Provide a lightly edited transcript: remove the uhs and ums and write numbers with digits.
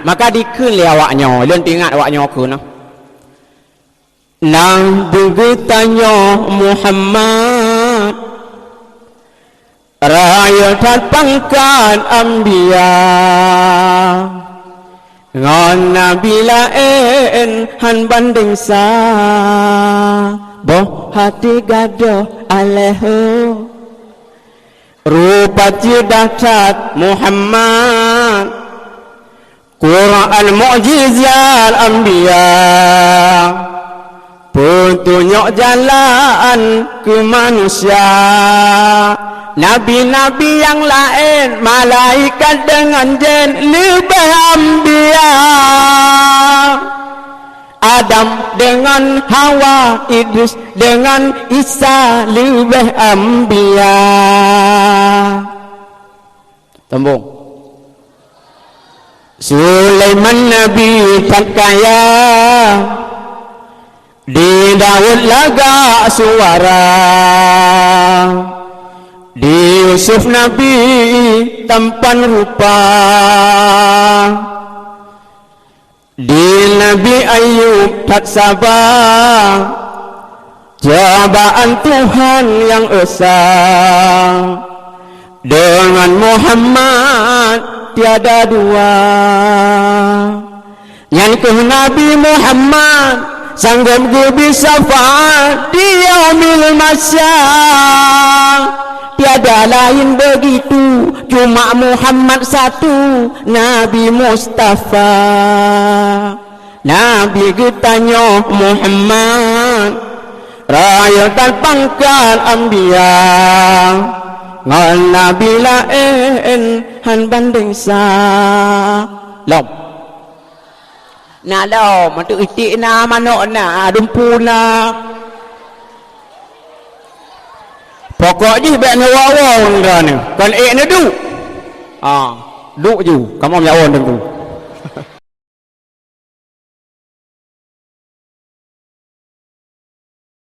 maka dikeun awaknya leun ingat awaknya keun nang begetanya Muhammad raya dan pangkat ambia ngon nabi lain han banding sa boh hati gaduh aleho rupa dahsyat Muhammad Quran mukjizat anbiya petunjuk jalan ke manusia nabi-nabi yang lain malaikat dengan jin lebih anbiya Adam dengan Hawa, Idris dengan Isa lebih anbiya. Tembung. Sulaiman Nabi tak kaya, di Daud laga suara, di Yusuf Nabi tampan rupa, di Nabi Ayub tak sabar cobaan Tuhan yang esa. Dengan Muhammad tiada dua. Yang Nabi Muhammad sanggup gubi syafaat di yaumil masyar. Tiada lain begitu, cuma Muhammad satu, Nabi Mustafa. Nabi getanya Muhammad, raya dan pangkat anbiya. Ngan Nabi lain han banding salom. Na lo matu itik na manok na dumpuna. Pokoknya bek ngawawang dah ni. Kan ni du. Du je. Kamu punya awak tu.